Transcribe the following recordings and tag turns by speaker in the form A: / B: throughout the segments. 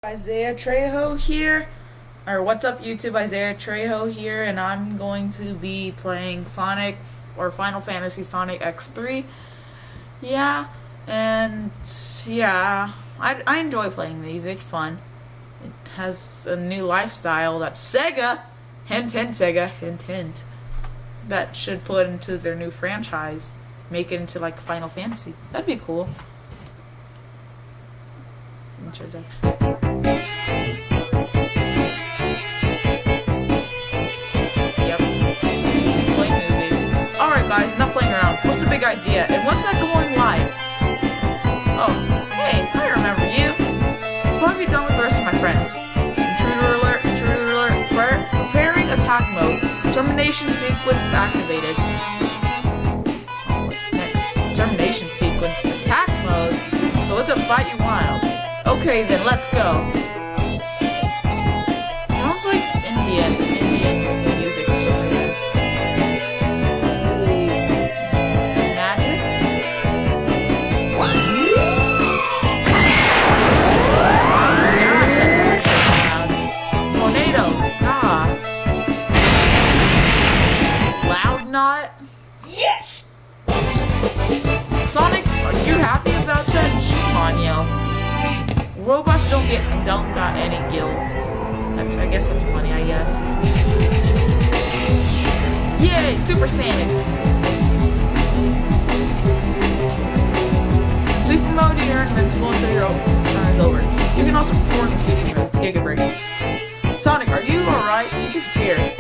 A: Isaiah Trejo here, or what's up YouTube, Isaiah Trejo here, and I'm going to be playing Sonic, or Final Fantasy Sonic X3, yeah, and yeah, I enjoy playing these, it's fun. It has a new lifestyle that Sega, hint hint Sega, hint hint, that should put into their new franchise, make it into like Final Fantasy, that'd be cool. Introduction. Guys, not playing around. What's the big idea? And what's that glowing light? Oh, hey, I remember you. What have you done with the rest of my friends? Intruder alert, preparing attack mode. Termination sequence activated. Next, termination sequence, attack mode. So what's a fight you want? Okay, then let's go. Sounds like Indian music for some reason.
B: Yes!
A: Sonic, are you happy about that? Shame on you. Robots don't got any guilt. I guess that's funny, I guess. Yay, Super Sonic! In Super Mode, you're invincible until your time is over. You can also perform the Super move, Giga Break. Sonic, are you alright? You disappeared.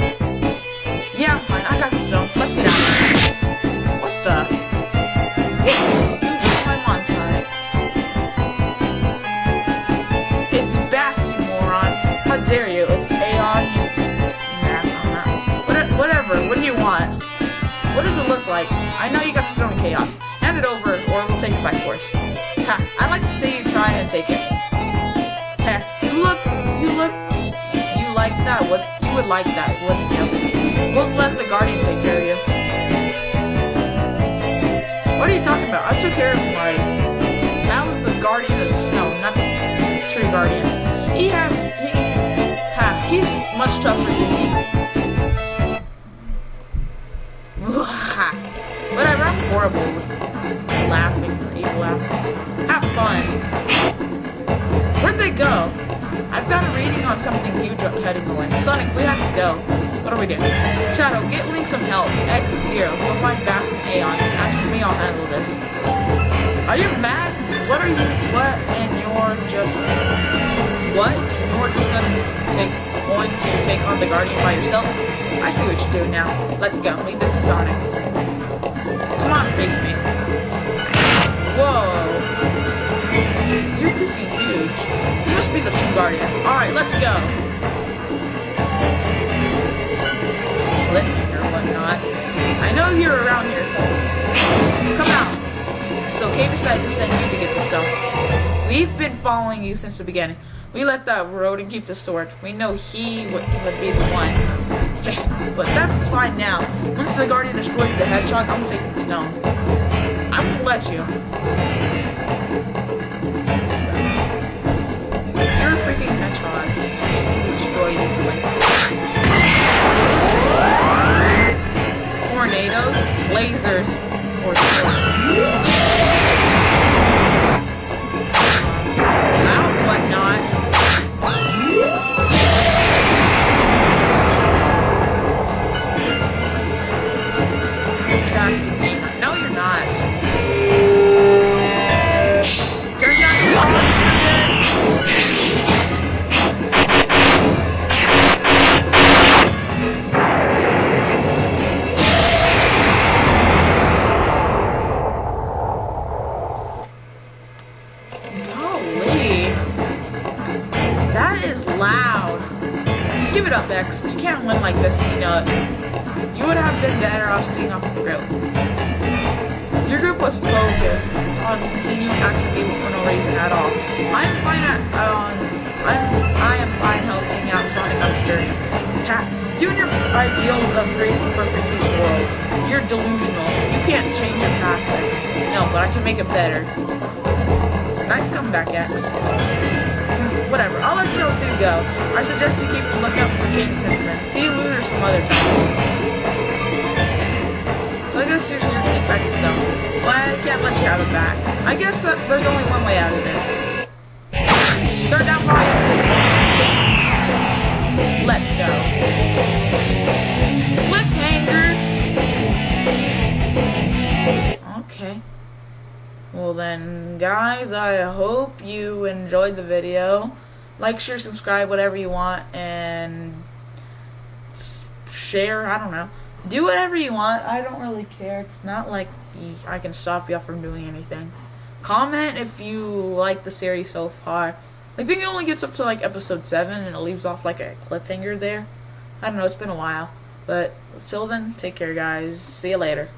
A: Yeah, I'm fine. I got the stone. Let's get out. What the? Whoa, you blew my mind, Sonic. It's Bass, you moron. How dare you? It's Aeon. Nah, I'm not. Whatever. What do you want? What does it look like? I know you got the stone of chaos. Hand it over, or we'll take it by force. Ha! I'd like to see you try and take it. Ha! You like that? You would like that, wouldn't you? We'll let the Guardian take care of you. What are you talking about? I took care of him already. That was the Guardian of the Snow, not the True Guardian. He's much tougher than you. Whatever, I'm horrible with laughing or evil laughing. Have fun. Where'd they go? I've got a reading on something huge heading the way. Sonic, we have to go. What do we do? Shadow, get Link some help. X0, go find Bass and Aeon. As for me, I'll handle this. Are you mad? What? And you're just going to take on the Guardian by yourself? I see what you're doing now. Let's go. Leave this to Sonic. Come on, face me. Whoa. You're freaking huge. You must be the True Guardian. Alright, let's go. Cliffhanger or whatnot. I know you're around here, so come out. So Kay decided to send you to get the stone. We've been following you since the beginning. We let that rodent keep the sword. We know he would be the one. But that's fine now. Once the Guardian destroys the hedgehog, I'm taking the stone. I won't let you. You're a freaking hedgehog. Just need to destroy you easily. Tornadoes, lasers, or swords. Loud whatnot. Attracting me. No, you're not. Turn down your volume for this. That is loud. Give it up, X. You can't win like this and you know it. You would have been better off staying off the group. Your group was focused on continuing acts of evil for no reason at all. I am fine helping out Sonic on his journey. You and your ideals of great and perfect peaceful world. You're delusional. You can't change your past, X. No, but I can make it better. Nice comeback, X. Whatever. I'll go. I suggest you keep a lookout for King's Henchmen. See you losers some other time. So I guess here's your seat back to stone. Well, I can't let you have it back. I guess that there's only one way out of this. Turn down volume. Let's go. Cliffhanger. Okay. Well then, guys, I hope you enjoyed the video. Like, share, subscribe, whatever you want, and share, I don't know. Do whatever you want. I don't really care. It's not like I can stop you from doing anything. Comment if you like the series so far. I think it only gets up to like episode 7 and it leaves off like a cliffhanger there. I don't know, it's been a while. But till then, take care guys. See you later.